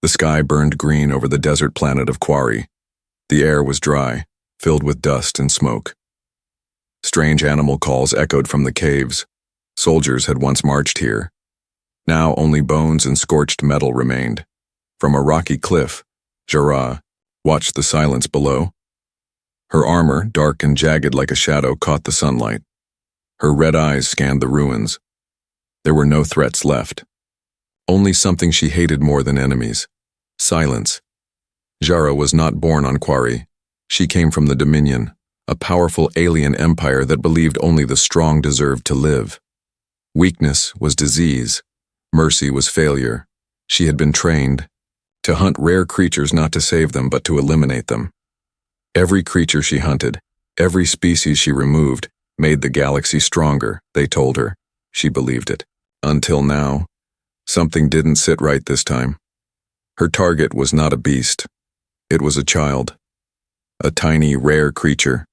The sky burned green over the desert planet of Quarry. The air was dry, filled with dust and smoke. Strange animal calls echoed from the caves. Soldiers had once marched here. Now only bones and scorched metal remained. From a rocky cliff, Jara watched the silence below. Her armor, dark and jagged like a shadow, caught the sunlight. Her red eyes scanned the ruins. There were no threats left. Only something she hated more than enemies: silence. Jara was not born on Quarry. She came from the Dominion, a powerful alien empire that believed only the strong deserved to live. Weakness was disease. Mercy was failure. She had been trained to hunt rare creatures, not to save them, but to eliminate them. Every creature she hunted, every species she removed, made the galaxy stronger, they told her. She believed it. Until now, something didn't sit right this time. Her target was not a beast. It was a child. A tiny, rare creature,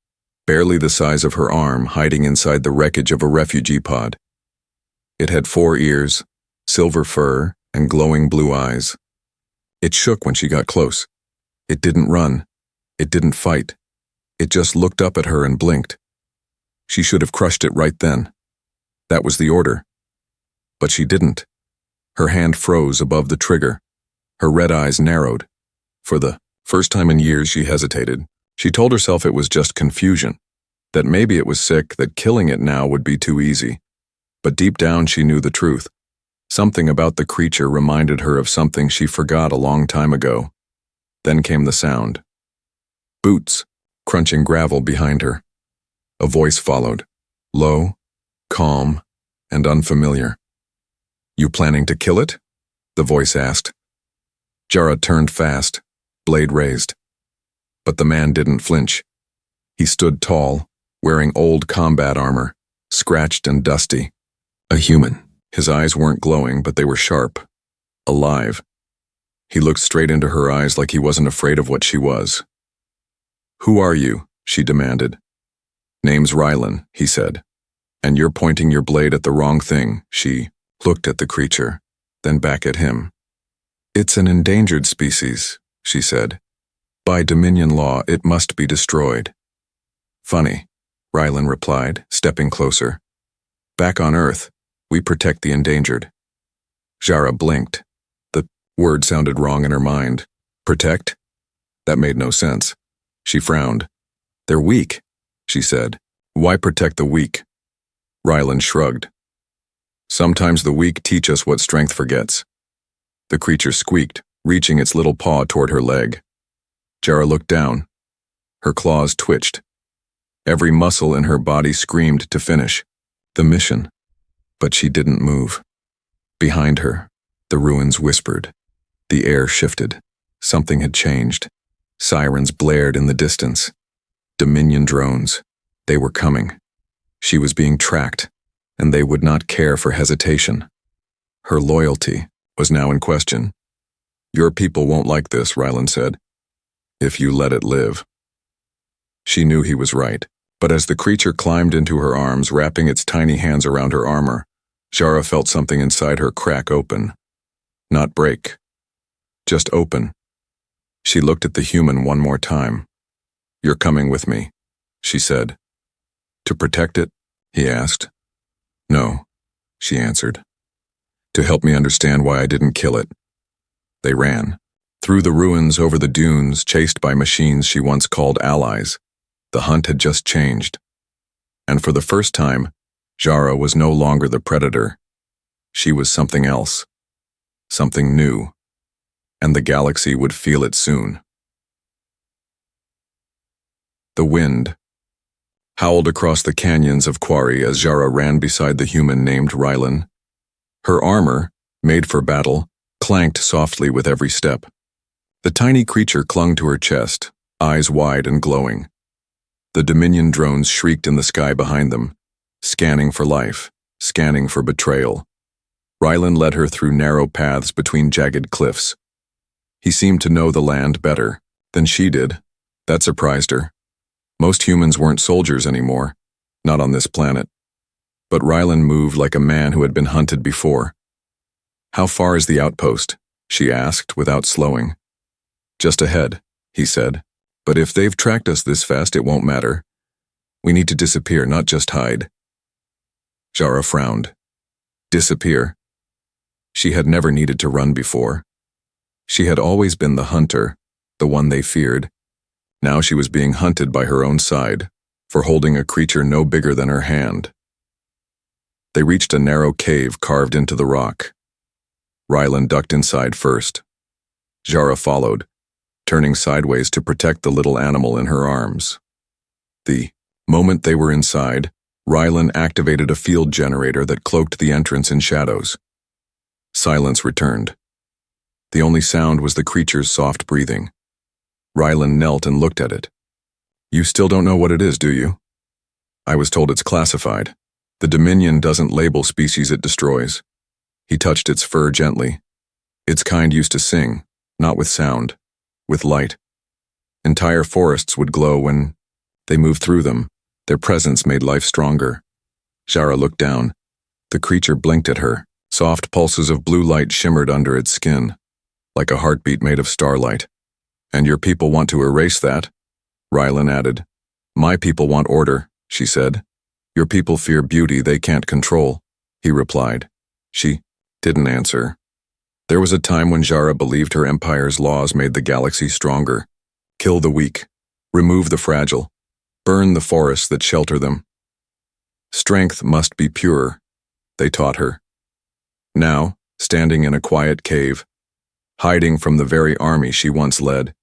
barely the size of her arm, hiding inside the wreckage of a refugee pod. It had 4 ears, silver fur, and glowing blue eyes. It shook when she got close. It didn't run. It didn't fight. It just looked up at her and blinked. She should have crushed it right then. That was the order. But she didn't. Her hand froze above the trigger. Her red eyes narrowed. For the first time in years, she hesitated. She told herself it was just confusion, that maybe it was sick, that killing it now would be too easy. But deep down, she knew the truth. Something about the creature reminded her of something she forgot a long time ago. Then came the sound. Boots, crunching gravel behind her. A voice followed, low, calm, and unfamiliar. "You planning to kill it?" the voice asked. Jara turned fast, blade raised. But the man didn't flinch. He stood tall, wearing old combat armor, scratched and dusty. A human. His eyes weren't glowing, but they were sharp, alive. He looked straight into her eyes like he wasn't afraid of what she was. "Who are you?" she demanded. "Name's Rylan," he said. "And you're pointing your blade at the wrong thing." She looked at the creature, then back at him. "It's an endangered species," she said. "By Dominion law, it must be destroyed." "Funny," Rylan replied, stepping closer. "Back on Earth, we protect the endangered." Jara blinked. The word sounded wrong in her mind. Protect? That made no sense. She frowned. "They're weak," she said. "Why protect the weak?" Rylan shrugged. "Sometimes the weak teach us what strength forgets." The creature squeaked, reaching its little paw toward her leg. Jara looked down. Her claws twitched. Every muscle in her body screamed to finish the mission. But she didn't move. Behind her, the ruins whispered. The air shifted. Something had changed. Sirens blared in the distance. Dominion drones. They were coming. She was being tracked, and they would not care for hesitation. Her loyalty was now in question. "Your people won't like this," Rylan said, "if you let it live." She knew he was right, but as the creature climbed into her arms, wrapping its tiny hands around her armor, Jara felt something inside her crack open. Not break. Just open. She looked at the human one more time. "You're coming with me," she said. "To protect it?" he asked. "No," she answered. "To help me understand why I didn't kill it." They ran. Through the ruins, over the dunes, chased by machines she once called allies. The hunt had just changed. And for the first time, Jara was no longer the predator. She was something else. Something new. And the galaxy would feel it soon. The wind howled across the canyons of Quarry as Jara ran beside the human named Rylan. Her armor, made for battle, clanked softly with every step. The tiny creature clung to her chest, eyes wide and glowing. The Dominion drones shrieked in the sky behind them, scanning for life, scanning for betrayal. Rylan led her through narrow paths between jagged cliffs. He seemed to know the land better than she did. That surprised her. Most humans weren't soldiers anymore, not on this planet. But Rylan moved like a man who had been hunted before. "How far is the outpost?" she asked without slowing. Just ahead, he said. But if they've tracked us this fast, it won't matter. We need to disappear, not just hide. Jara frowned. Disappear? She had never needed to run before. She had always been the hunter, the one they feared. Now she was being hunted by her own side, for holding a creature no bigger than her hand. They reached a narrow cave carved into the rock. Rylan ducked inside first. Jara followed, turning sideways to protect the little animal in her arms. The moment they were inside, Rylan activated a field generator that cloaked the entrance in shadows. Silence returned. The only sound was the creature's soft breathing. Rylan knelt and looked at it. You still don't know what it is, do you? I was told it's classified. The Dominion doesn't label species it destroys. He touched its fur gently. Its kind used to sing, not with sound, with light. Entire forests would glow when they moved through them. Their presence made life stronger. Jara looked down. The creature blinked at her. Soft pulses of blue light shimmered under its skin, like a heartbeat made of starlight. And your people want to erase that? Rylan added. My people want order, she said. Your people fear beauty they can't control, he replied. She didn't answer. There was a time when Jara believed her empire's laws made the galaxy stronger. Kill the weak, remove the fragile, burn the forests that shelter them. Strength must be pure, they taught her. Now, standing in a quiet cave, hiding from the very army she once led,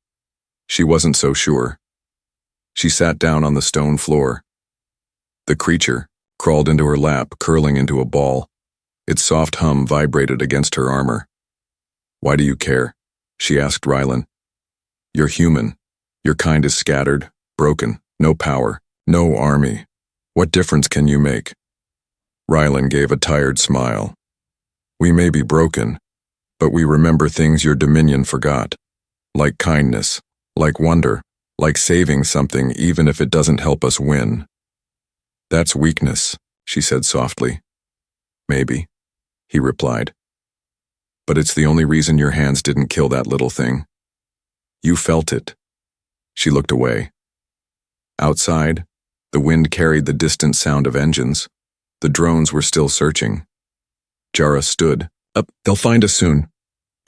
she wasn't so sure. She sat down on the stone floor. The creature crawled into her lap, curling into a ball. Its soft hum vibrated against her armor. Why do you care? She asked Rylan. You're human. Your kind is scattered, broken, no power, no army. What difference can you make? Rylan gave a tired smile. We may be broken, but we remember things your Dominion forgot. Like kindness, like wonder, like saving something even if it doesn't help us win. That's weakness, she said softly. Maybe, he replied. But it's the only reason your hands didn't kill that little thing. You felt it. She looked away. Outside, the wind carried the distant sound of engines. The drones were still searching. Jara stood. Up, they'll find us soon.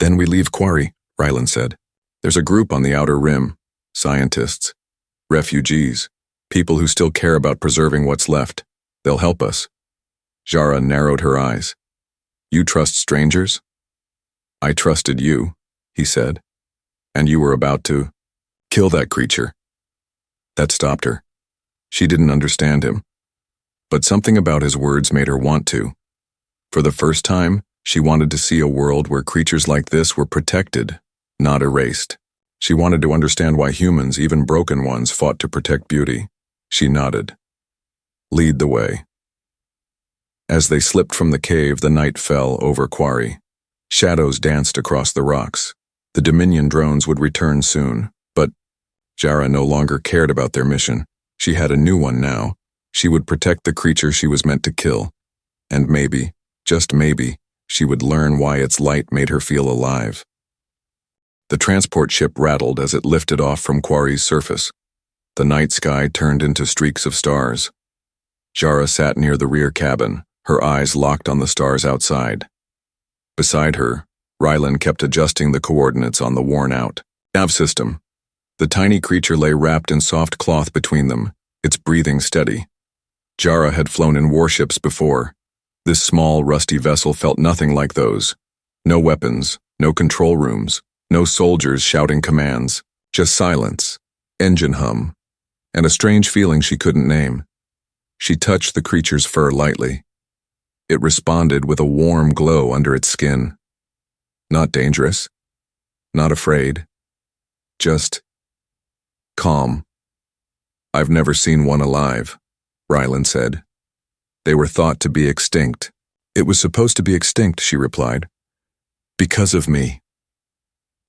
Then we leave Quarry, Rylan said. There's a group on the outer rim. Scientists. Refugees. People who still care about preserving what's left. They'll help us. Jara narrowed her eyes. You trust strangers? I trusted you, he said. And you were about to kill that creature. That stopped her. She didn't understand him. But something about his words made her want to. For the first time, she wanted to see a world where creatures like this were protected, not erased. She wanted to understand why humans, even broken ones, fought to protect beauty. She nodded. Lead the way. As they slipped from the cave, the night fell over Quarry. Shadows danced across the rocks. The Dominion drones would return soon, but Jara no longer cared about their mission. She had a new one now. She would protect the creature she was meant to kill. And maybe, just maybe, she would learn why its light made her feel alive. The transport ship rattled as it lifted off from Quarry's surface. The night sky turned into streaks of stars. Jara sat near the rear cabin, her eyes locked on the stars outside. Beside her, Rylan kept adjusting the coordinates on the worn-out nav system. The tiny creature lay wrapped in soft cloth between them, its breathing steady. Jara had flown in warships before. This small, rusty vessel felt nothing like those. No weapons, no control rooms, no soldiers shouting commands, just silence, engine hum, and a strange feeling she couldn't name. She touched the creature's fur lightly. It responded with a warm glow under its skin. Not dangerous, not afraid, just calm. I've never seen one alive, Rylan said. They were thought to be extinct. It was supposed to be extinct, she replied. Because of me.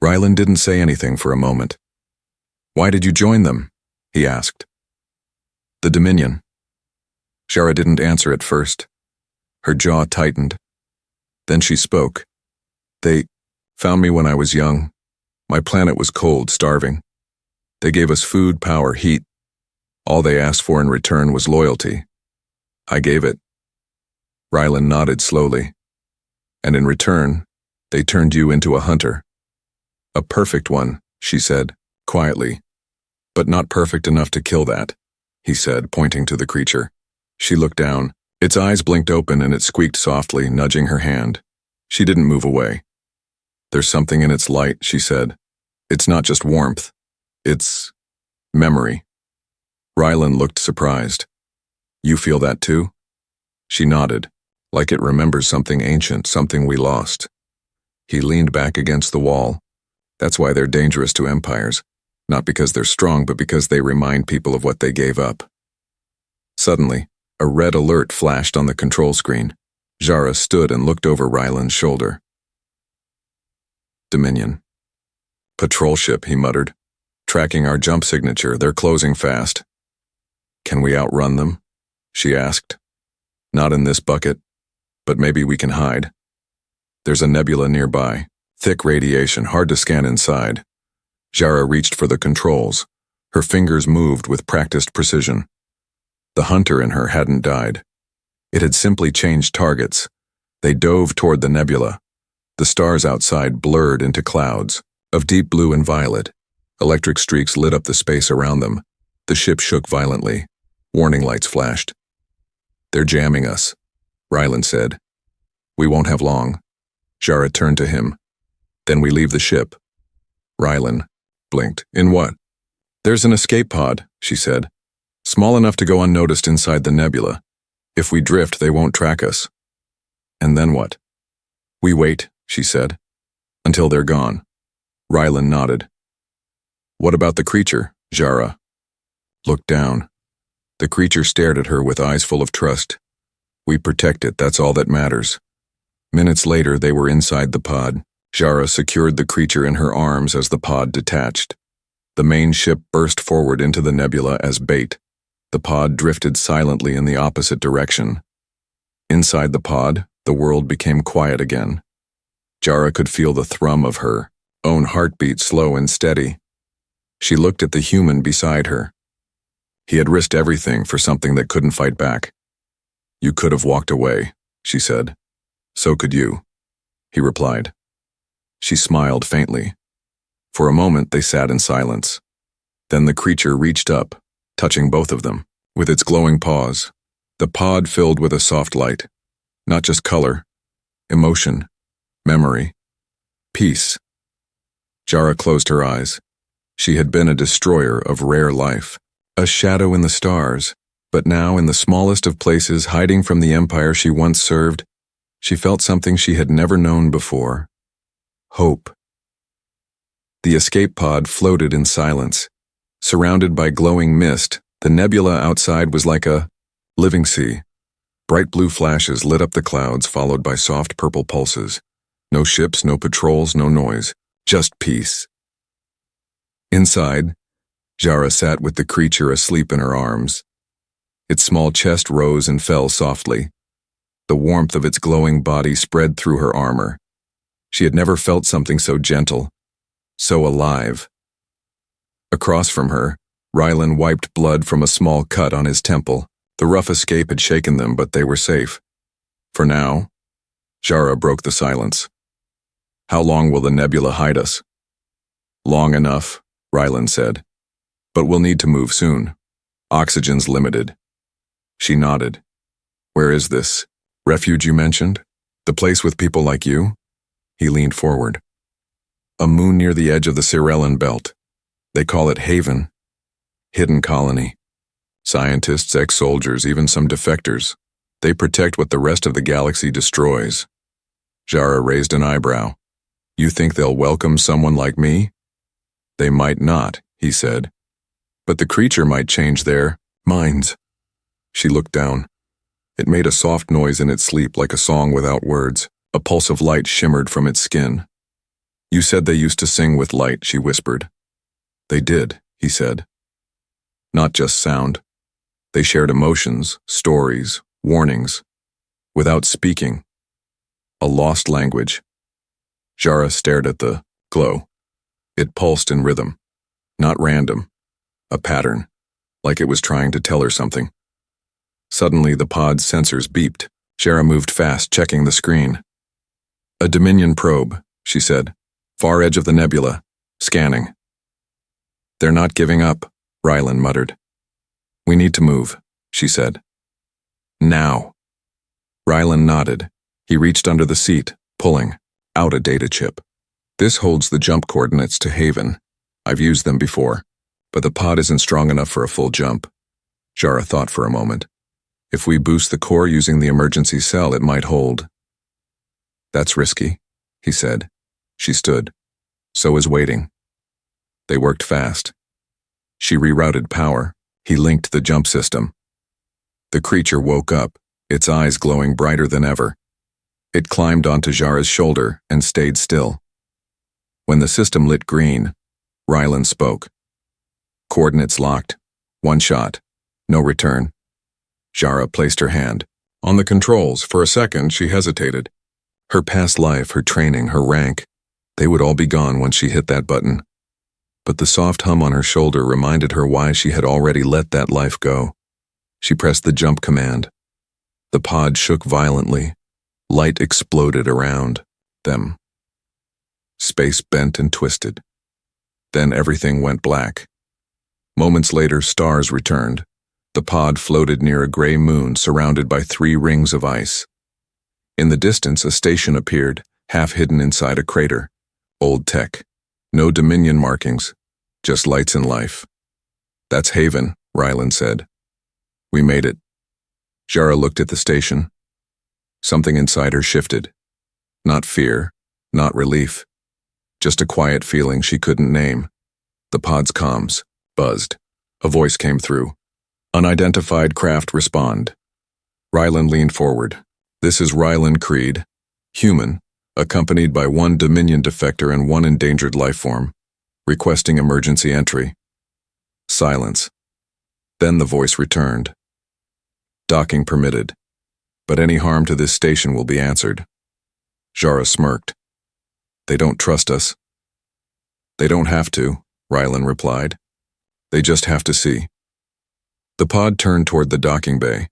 Rylan didn't say anything for a moment. Why did you join them? He asked. The Dominion. Jara didn't answer at first. Her jaw tightened. Then she spoke. They Found me when I was young. My planet was cold, starving. They gave us food, power, heat. All they asked for in return was loyalty. I gave it. Rylan nodded slowly. And in return, they turned you into a hunter. A perfect one, she said, quietly. But not perfect enough to kill that, he said, pointing to the creature. She looked down. Its eyes blinked open and it squeaked softly, nudging her hand. She didn't move away. There's something in its light, she said. It's not just warmth. It's memory. Rylan looked surprised. You feel that too? She nodded, like it remembers something ancient, something we lost. He leaned back against the wall. That's why they're dangerous to empires. Not because they're strong, but because they remind people of what they gave up. Suddenly, a red alert flashed on the control screen. Jara stood and looked over Rylan's shoulder. Dominion. Patrol ship, he muttered. Tracking our jump signature, they're closing fast. Can we outrun them? She asked. Not in this bucket, but maybe we can hide. There's a nebula nearby, thick radiation, hard to scan inside. Jara reached for the controls. Her fingers moved with practiced precision. The hunter in her hadn't died. It had simply changed targets. They dove toward the nebula. The stars outside blurred into clouds, of deep blue and violet. Electric streaks lit up the space around them. The ship shook violently. Warning lights flashed. They're jamming us, Rylan said. We won't have long. Jara turned to him. Then we leave the ship. Rylan blinked. In what? There's an escape pod, she said. Small enough to go unnoticed inside the nebula. If we drift, they won't track us. And then what? We wait, she said, until they're gone. Rylan nodded. What about the creature? Jara looked down. The creature stared at her with eyes full of trust. We protect it, that's all that matters. Minutes later, they were inside the pod. Jara secured the creature in her arms as the pod detached. The main ship burst forward into the nebula as bait. The pod drifted silently in the opposite direction. Inside the pod, the world became quiet again. Jara could feel the thrum of her own heartbeat, slow and steady. She looked at the human beside her. He had risked everything for something that couldn't fight back. You could have walked away, she said. So could you, he replied. She smiled faintly. For a moment, they sat in silence. Then the creature reached up, touching both of them. With its glowing paws, the pod filled with a soft light. Not just color, emotion, memory, peace. Jara closed her eyes. She had been a destroyer of rare life, a shadow in the stars, but now in the smallest of places, hiding from the empire she once served, she felt something she had never known before. Hope. The escape pod floated in silence. Surrounded by glowing mist, the nebula outside was like a living sea. Bright blue flashes lit up the clouds, followed by soft purple pulses. No ships, no patrols, no noise. Just peace. Inside, Jara sat with the creature asleep in her arms. Its small chest rose and fell softly. The warmth of its glowing body spread through her armor. She had never felt something so gentle, so alive. Across from her, Rylan wiped blood from a small cut on his temple. The rough escape had shaken them, but they were safe. For now, Jara broke the silence. How long will the nebula hide us? Long enough, Rylan said. But we'll need to move soon. Oxygen's limited. She nodded. Where is this refuge you mentioned? The place with people like you? He leaned forward. A moon near the edge of the Cirellan belt. They call it Haven. Hidden colony. Scientists, ex-soldiers, even some defectors. They protect what the rest of the galaxy destroys. Jara raised an eyebrow. You think they'll welcome someone like me? They might not, he said. But the creature might change their minds. She looked down. It made a soft noise in its sleep, like a song without words. A pulse of light shimmered from its skin. You said they used to sing with light, she whispered. They did, he said. Not just sound. They shared emotions, stories, warnings. Without speaking. A lost language. Jara stared at the glow. It pulsed in rhythm, not random, a pattern, like it was trying to tell her something. Suddenly, the pod's sensors beeped. Jara moved fast, checking the screen. A Dominion probe, she said. Far edge of the nebula. Scanning. They're not giving up, Rylan muttered. We need to move, she said. Now. Rylan nodded. He reached under the seat, pulling out a data chip. This holds the jump coordinates to Haven. I've used them before, but the pod isn't strong enough for a full jump. Jara thought for a moment. If we boost the core using the emergency cell, it might hold. That's risky, he said. She stood. So is waiting. They worked fast. She rerouted power. He linked the jump system. The creature woke up, its eyes glowing brighter than ever. It climbed onto Jara's shoulder and stayed still. When the system lit green, Rylan spoke. Coordinates locked. One shot. No return. Jara placed her hand on the controls. For a second, she hesitated. Her past life, her training, her rank, they would all be gone once she hit that button. But the soft hum on her shoulder reminded her why she had already let that life go. She pressed the jump command. The pod shook violently. Light exploded around them. Space bent and twisted. Then everything went black. Moments later, stars returned. The pod floated near a gray moon surrounded by 3 rings of ice. In the distance, a station appeared, half hidden inside a crater. Old tech. No Dominion markings. Just lights and life. That's Haven, Rylan said. We made it. Jara looked at the station. Something inside her shifted. Not fear, not relief. Just a quiet feeling she couldn't name. The pod's comms buzzed. A voice came through. Unidentified craft respond. Rylan leaned forward. This is Rylan Creed, human, accompanied by 1 Dominion defector and 1 endangered lifeform, requesting emergency entry. Silence. Then the voice returned. Docking permitted, but any harm to this station will be answered. Jara smirked. They don't trust us. They don't have to, Rylan replied. They just have to see. The pod turned toward the docking bay.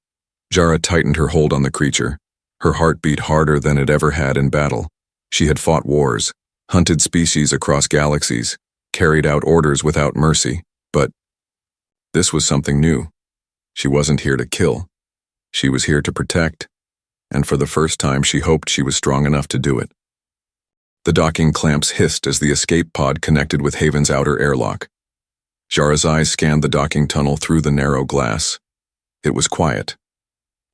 Jara tightened her hold on the creature. Her heart beat harder than it ever had in battle. She had fought wars, hunted species across galaxies, carried out orders without mercy, but this was something new. She wasn't here to kill. She was here to protect, and for the first time she hoped she was strong enough to do it. The docking clamps hissed as the escape pod connected with Haven's outer airlock. Jara's eyes scanned the docking tunnel through the narrow glass. It was quiet.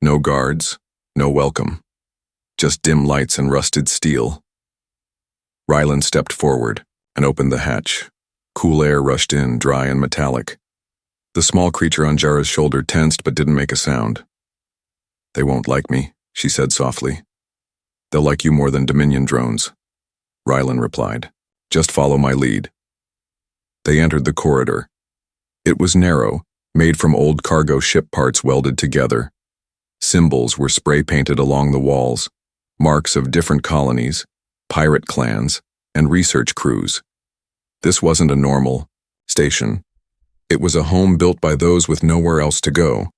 No guards, no welcome. Just dim lights and rusted steel. Rylan stepped forward and opened the hatch. Cool air rushed in, dry and metallic. The small creature on Jara's shoulder tensed but didn't make a sound. They won't like me, she said softly. They'll like you more than Dominion drones. Rylan replied. Just follow my lead. They entered the corridor. It was narrow, made from old cargo ship parts welded together. Symbols were spray-painted along the walls, marks of different colonies, pirate clans, and research crews. This wasn't a normal station. It was a home built by those with nowhere else to go.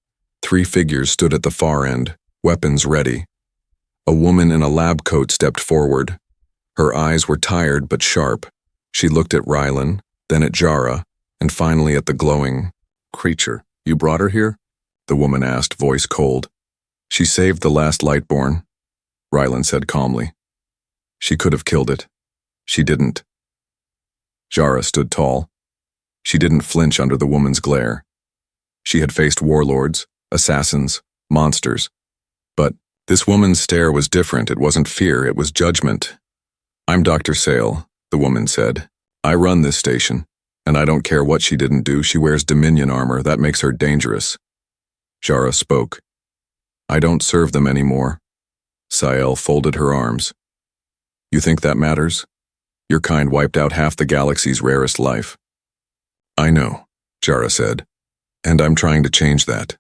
3 figures stood at the far end, weapons ready. A woman in a lab coat stepped forward. Her eyes were tired but sharp. She looked at Rylan, then at Jara, and finally at the glowing creature. You brought her here? The woman asked, voice cold. She saved the last Lightborn, Rylan said calmly. She could have killed it. She didn't. Jara stood tall. She didn't flinch under the woman's glare. She had faced warlords, assassins, monsters. But this woman's stare was different. It wasn't fear, it was judgment. I'm Dr. Sale, the woman said. I run this station, and I don't care what she didn't do. She wears Dominion armor. That makes her dangerous. Jara spoke. I don't serve them anymore. Sael folded her arms. You think that matters? Your kind wiped out half the galaxy's rarest life. I know, Jara said, and I'm trying to change that.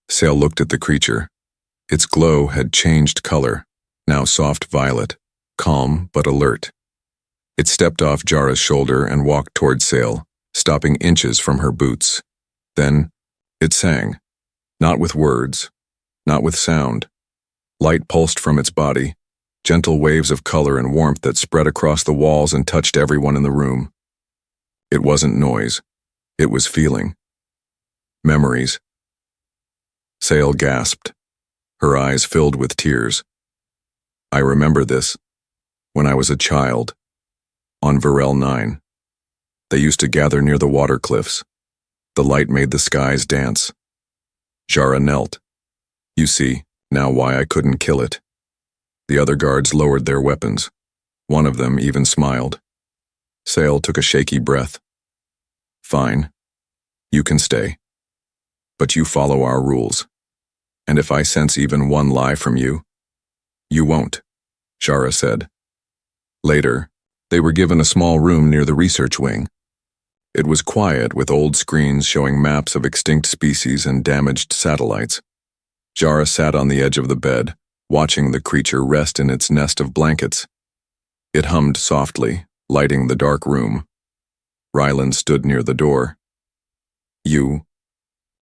Sael looked at the creature. Its glow had changed color, now soft violet, calm but alert. It stepped off Jara's shoulder and walked toward Sail, stopping inches from her boots. Then, it sang. Not with words, not with sound. Light pulsed from its body, gentle waves of color and warmth that spread across the walls and touched everyone in the room. It wasn't noise. It was feeling. Memories. Sail gasped, her eyes filled with tears. I remember this. When I was a child. On Varel 9. They used to gather near the water cliffs. The light made the skies dance. Jara knelt. You see, now why I couldn't kill it. The other guards lowered their weapons. One of them even smiled. Sail took a shaky breath. Fine. You can stay. But you follow our rules. And if I sense even one lie from you, you won't, Jara said. Later, they were given a small room near the research wing. It was quiet with old screens showing maps of extinct species and damaged satellites. Jara sat on the edge of the bed, watching the creature rest in its nest of blankets. It hummed softly, lighting the dark room. Rylan stood near the door. You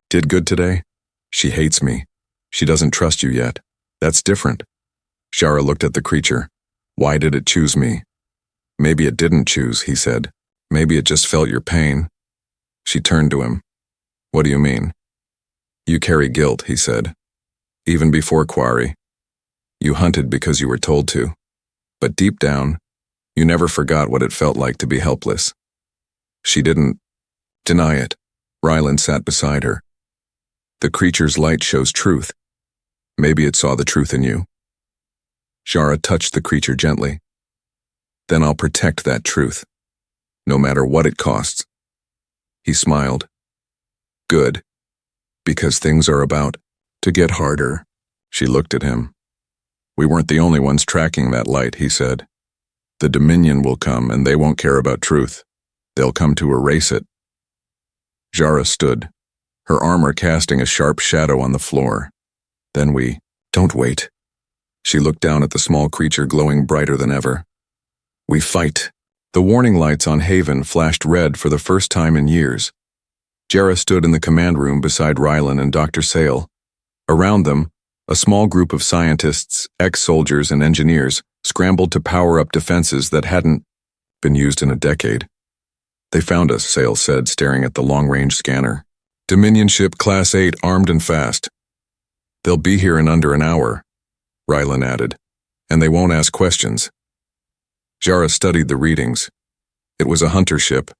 did good today? She hates me. She doesn't trust you yet. That's different. Jara looked at the creature. Why did it choose me? Maybe it didn't choose, he said. Maybe it just felt your pain. She turned to him. What do you mean? You carry guilt, he said. Even before Quarry. You hunted because you were told to. But deep down, you never forgot what it felt like to be helpless. She didn't deny it. Rylan sat beside her. The creature's light shows truth. Maybe it saw the truth in you. Jara touched the creature gently. Then I'll protect that truth, no matter what it costs. He smiled. Good. Because things are about to get harder. She looked at him. We weren't the only ones tracking that light, he said. The Dominion will come and they won't care about truth. They'll come to erase it. Jara stood, her armor casting a sharp shadow on the floor. Then don't wait. She looked down at the small creature glowing brighter than ever. We fight. The warning lights on Haven flashed red for the first time in years. Jara stood in the command room beside Rylan and Dr. Sail. Around them, a small group of scientists, ex-soldiers, and engineers scrambled to power up defenses that hadn't been used in a decade. They found us, Sail said, staring at the long-range scanner. Dominion ship Class 8 armed and fast. They'll be here in under an hour, Rylan added, and they won't ask questions. Jara studied the readings. It was a hunter ship,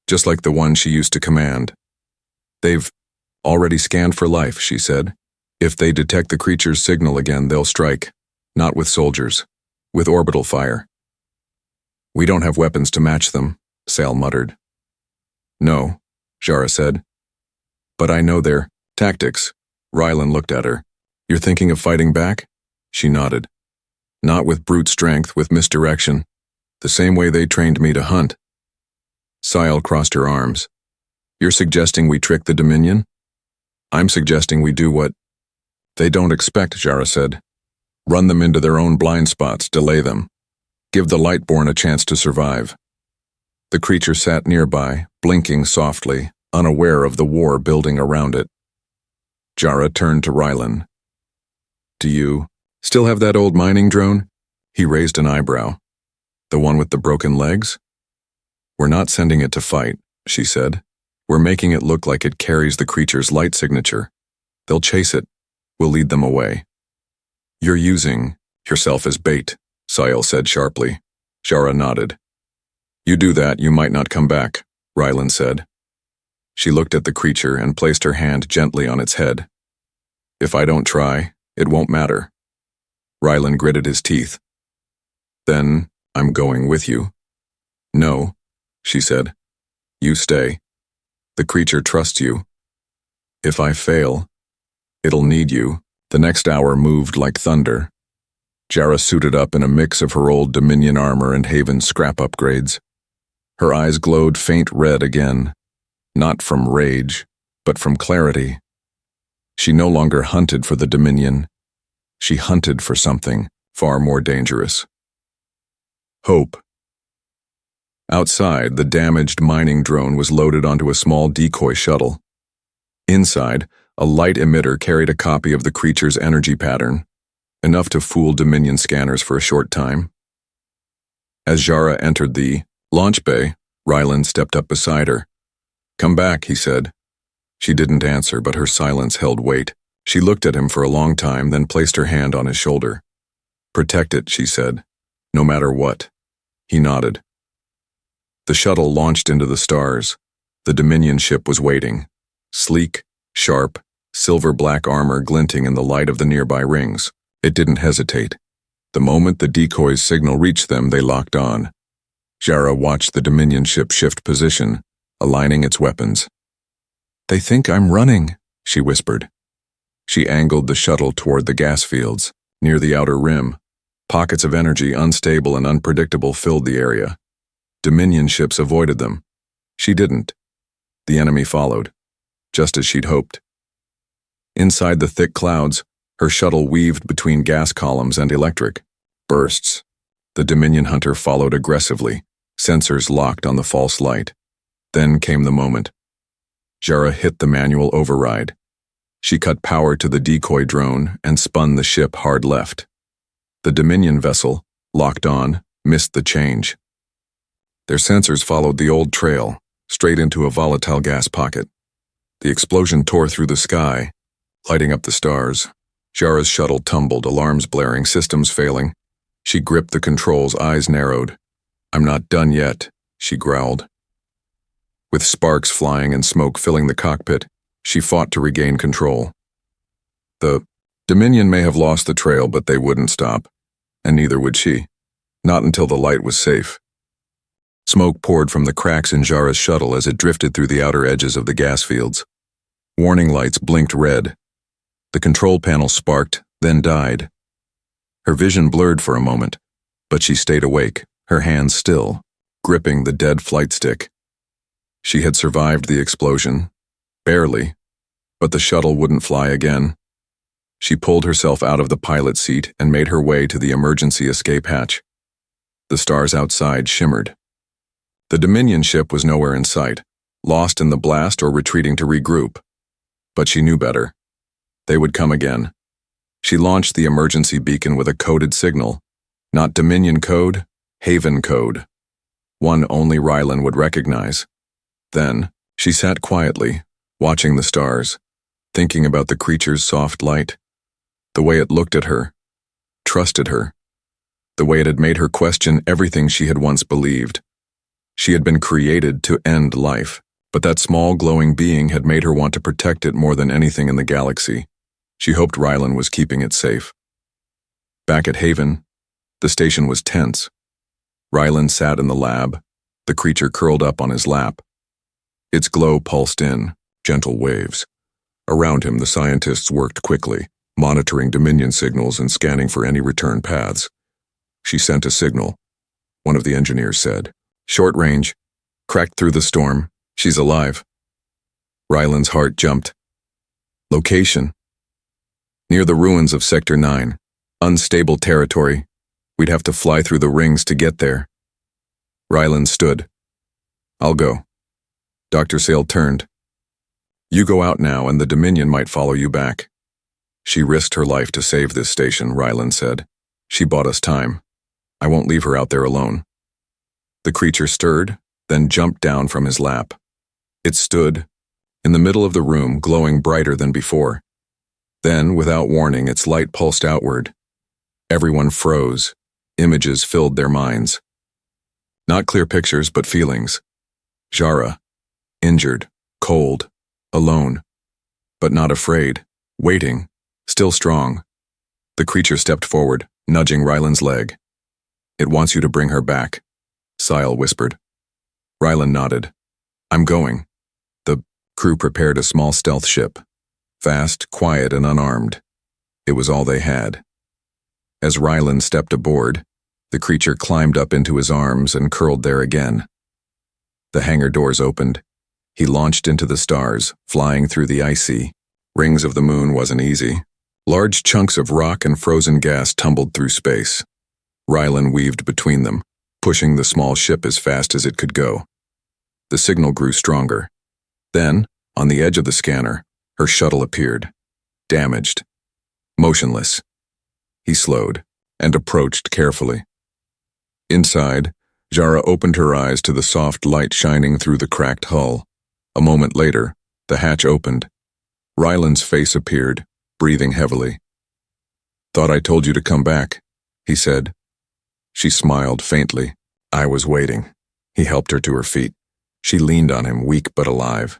just like the one she used to command. They've already scanned for life, she said. If they detect the creature's signal again, they'll strike. Not with soldiers, with orbital fire. We don't have weapons to match them, Sail muttered. No, Jara said. But I know their tactics. Rylan looked at her. You're thinking of fighting back? She nodded. Not with brute strength, with misdirection. The same way they trained me to hunt. Sail crossed her arms. You're suggesting we trick the Dominion? I'm suggesting we do what they don't expect, Jara said. Run them into their own blind spots, delay them. Give the Lightborn a chance to survive. The creature sat nearby, blinking softly, unaware of the war building around it. Jara turned to Rylan. Do you still have that old mining drone? He raised an eyebrow. The one with the broken legs? We're not sending it to fight, she said. We're making it look like it carries the creature's light signature. They'll chase it. We'll lead them away. You're using yourself as bait, Sail said sharply. Jara nodded. You do that, you might not come back, Rylan said. She looked at the creature and placed her hand gently on its head. If I don't try, it won't matter. Rylan gritted his teeth. Then I'm going with you. No, she said. You stay. The creature trusts you. If I fail, it'll need you. The next hour moved like thunder. Jara suited up in a mix of her old Dominion armor and Haven's scrap upgrades. Her eyes glowed faint red again, not from rage, but from clarity. She no longer hunted for the Dominion. She hunted for something far more dangerous. Hope. Outside, the damaged mining drone was loaded onto a small decoy shuttle. Inside, a light emitter carried a copy of the creature's energy pattern, enough to fool Dominion scanners for a short time. As Zhara entered the launch bay, Ryland stepped up beside her. "Come back," he said. She didn't answer, but her silence held weight. She looked at him for a long time, then placed her hand on his shoulder. "Protect it," she said, "no matter what." He nodded. The shuttle launched into the stars. The Dominion ship was waiting. Sleek, sharp, silver-black armor glinting in the light of the nearby rings. It didn't hesitate. The moment the decoy's signal reached them, they locked on. Zhara watched the Dominion ship shift position, aligning its weapons. "They think I'm running," she whispered. She angled the shuttle toward the gas fields, near the outer rim. Pockets of energy, unstable and unpredictable, filled the area. Dominion ships avoided them. She didn't. The enemy followed, just as she'd hoped. Inside the thick clouds, her shuttle weaved between gas columns and electric bursts. The Dominion hunter followed aggressively, sensors locked on the false light. Then came the moment. Zhara hit the manual override. She cut power to the decoy drone and spun the ship hard left. The Dominion vessel, locked on, missed the change. Their sensors followed the old trail, straight into a volatile gas pocket. The explosion tore through the sky, lighting up the stars. Zhara's shuttle tumbled, alarms blaring, systems failing. She gripped the controls, eyes narrowed. "I'm not done yet," she growled. With sparks flying and smoke filling the cockpit, she fought to regain control. The Dominion may have lost the trail, but they wouldn't stop, and neither would she. Not until the light was safe. Smoke poured from the cracks in Zhara's shuttle as it drifted through the outer edges of the gas fields. Warning lights blinked red. The control panel sparked, then died. Her vision blurred for a moment, but she stayed awake, her hands still, gripping the dead flight stick. She had survived the explosion, barely, but the shuttle wouldn't fly again. She pulled herself out of the pilot's seat and made her way to the emergency escape hatch. The stars outside shimmered. The Dominion ship was nowhere in sight, lost in the blast or retreating to regroup. But she knew better. They would come again. She launched the emergency beacon with a coded signal. Not Dominion code, Haven code. One only Ryland would recognize. Then, she sat quietly, watching the stars, thinking about the creature's soft light, the way it looked at her, trusted her, the way it had made her question everything she had once believed. She had been created to end life, but that small glowing being had made her want to protect it more than anything in the galaxy. She hoped Ryland was keeping it safe. Back at Haven, the station was tense. Ryland sat in the lab, the creature curled up on his lap. Its glow pulsed in, gentle waves. Around him, the scientists worked quickly, monitoring Dominion signals and scanning for any return paths. She sent a signal. One of the engineers said, "Short range, cracked through the storm, she's alive." Ryland's heart jumped. Location: near the ruins of Sector 9. Unstable territory. We'd have to fly through the rings to get there. Ryland stood. "I'll go." Dr. Sale turned. "You go out now and the Dominion might follow you back." "She risked her life to save this station," Ryland said. "She bought us time. I won't leave her out there alone." The creature stirred, then jumped down from his lap. It stood, in the middle of the room, glowing brighter than before. Then, without warning, its light pulsed outward. Everyone froze. Images filled their minds. Not clear pictures, but feelings. Zhara, injured, cold, alone, but not afraid, waiting, still strong. The creature stepped forward, nudging Ryland's leg. "It wants you to bring her back," Sile whispered. Ryland nodded. "I'm going." The crew prepared a small stealth ship. Fast, quiet, and unarmed. It was all they had. As Ryland stepped aboard, the creature climbed up into his arms and curled there again. The hangar doors opened. He launched into the stars, flying through the icy rings of the moon. Wasn't easy. Large chunks of rock and frozen gas tumbled through space. Ryland weaved between them, pushing the small ship as fast as it could go. The signal grew stronger. Then, on the edge of the scanner, her shuttle appeared, damaged, motionless. He slowed and approached carefully. Inside, Jara opened her eyes to the soft light shining through the cracked hull. A moment later, the hatch opened. Ryland's face appeared, breathing heavily. "Thought I told you to come back," he said. She smiled faintly. "I was waiting." He helped her to her feet. She leaned on him, weak but alive.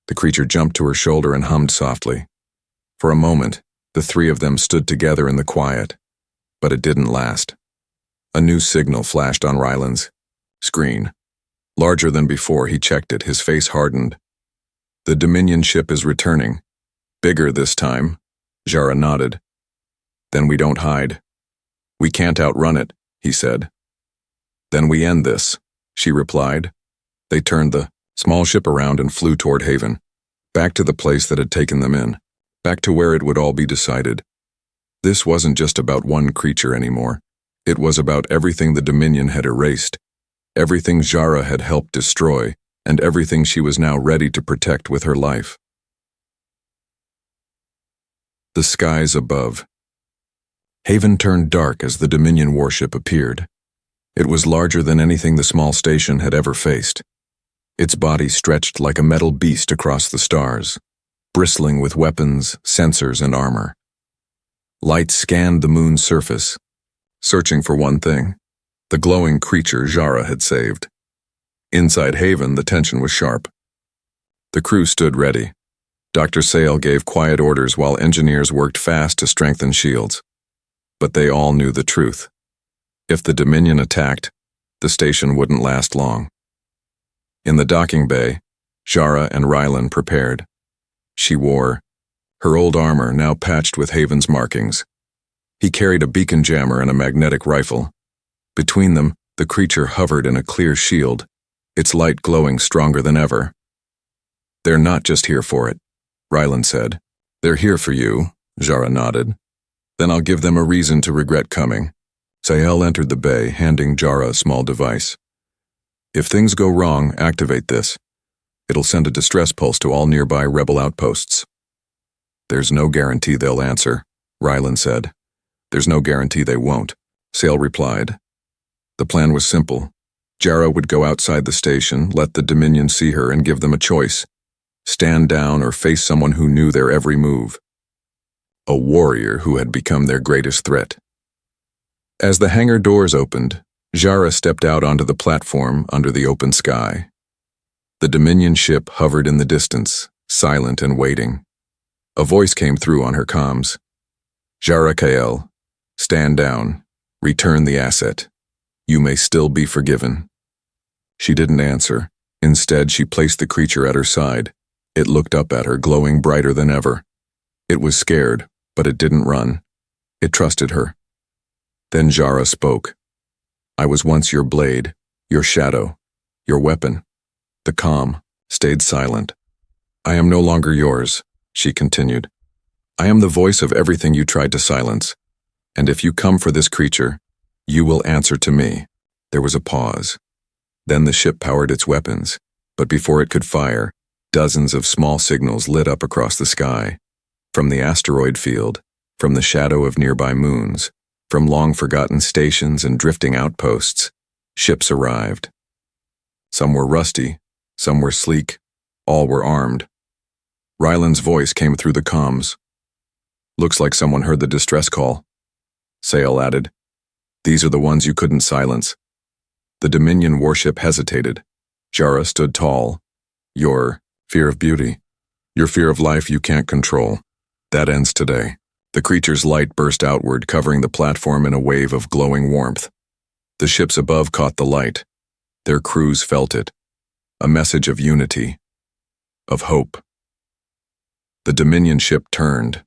The creature jumped to her shoulder and hummed softly. For a moment, the three of them stood together in the quiet, but it didn't last. A new signal flashed on Ryland's screen. Larger than before, he checked it, his face hardened. "The Dominion ship is returning. Bigger this time," Jara nodded. "Then we don't hide. We can't outrun it," he said. "Then we end this," she replied. They turned the small ship around and flew toward Haven, back to the place that had taken them in, back to where it would all be decided. This wasn't just about one creature anymore. It was about everything the Dominion had erased, everything Jara had helped destroy, and everything she was now ready to protect with her life. The skies above. Haven turned dark as the Dominion warship appeared. It was larger than anything the small station had ever faced. Its body stretched like a metal beast across the stars, bristling with weapons, sensors, and armor. Light scanned the moon's surface, searching for one thing: the glowing creature Jara had saved. Inside Haven, the tension was sharp. The crew stood ready. Dr. Sale gave quiet orders while engineers worked fast to strengthen shields. But they all knew the truth. If the Dominion attacked, the station wouldn't last long. In the docking bay, Jara and Ryland prepared. She wore her old armor, now patched with Haven's markings. He carried a beacon jammer and a magnetic rifle. Between them, the creature hovered in a clear shield, its light glowing stronger than ever. "They're not just here for it," Ryland said. "They're here for you," Jara nodded. "Then I'll give them a reason to regret coming." Sahel entered the bay, handing Jara a small device. "If things go wrong, activate this. It'll send a distress pulse to all nearby rebel outposts." "There's no guarantee they'll answer," Ryland said. "There's no guarantee they won't," Sale replied. The plan was simple. Jara would go outside the station, let the Dominion see her, and give them a choice: stand down or face someone who knew their every move. A warrior who had become their greatest threat. As the hangar doors opened, Jara stepped out onto the platform under the open sky. The Dominion ship hovered in the distance, silent and waiting. A voice came through on her comms. "Jara Kael, stand down. Return the asset. You may still be forgiven." She didn't answer. Instead, she placed the creature at her side. It looked up at her, glowing brighter than ever. It was scared, but it didn't run. It trusted her. Then Jara spoke. "I was once your blade, your shadow, your weapon." The comm stayed silent. "I am no longer yours," she continued. "I am the voice of everything you tried to silence. And if you come for this creature, you will answer to me." There was a pause. Then the ship powered its weapons, but before it could fire, dozens of small signals lit up across the sky. From the asteroid field, from the shadow of nearby moons, from long-forgotten stations and drifting outposts, ships arrived. Some were rusty, some were sleek, all were armed. Ryland's voice came through the comms. "Looks like someone heard the distress call," Sale added. "These are the ones you couldn't silence." The Dominion warship hesitated. Jara stood tall. "Your fear of beauty, your fear of life you can't control. That ends today." The creature's light burst outward, covering the platform in a wave of glowing warmth. The ships above caught the light. Their crews felt it. A message of unity, of hope. The Dominion ship turned.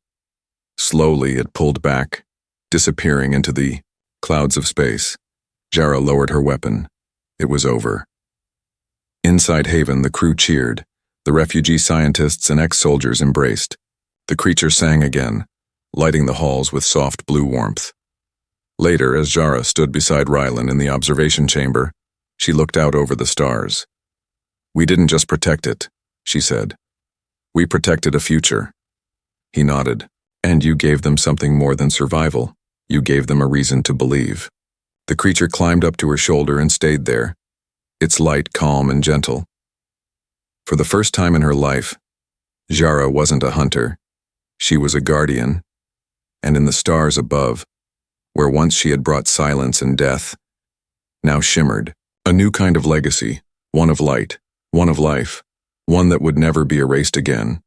Slowly it pulled back, disappearing into the clouds of space. Jara lowered her weapon. It was over. Inside Haven, the crew cheered. The refugee scientists and ex-soldiers embraced. The creature sang again, lighting the halls with soft blue warmth. Later, as Jara stood beside Rylan in the observation chamber, she looked out over the stars. "We didn't just protect it," she said. "We protected a future." He nodded. "And you gave them something more than survival. You gave them a reason to believe." The creature climbed up to her shoulder and stayed there, its light calm and gentle. For the first time in her life, Jara wasn't a hunter. She was a guardian. And in the stars above, where once she had brought silence and death, now shimmered a new kind of legacy, one of light, one of life, one that would never be erased again.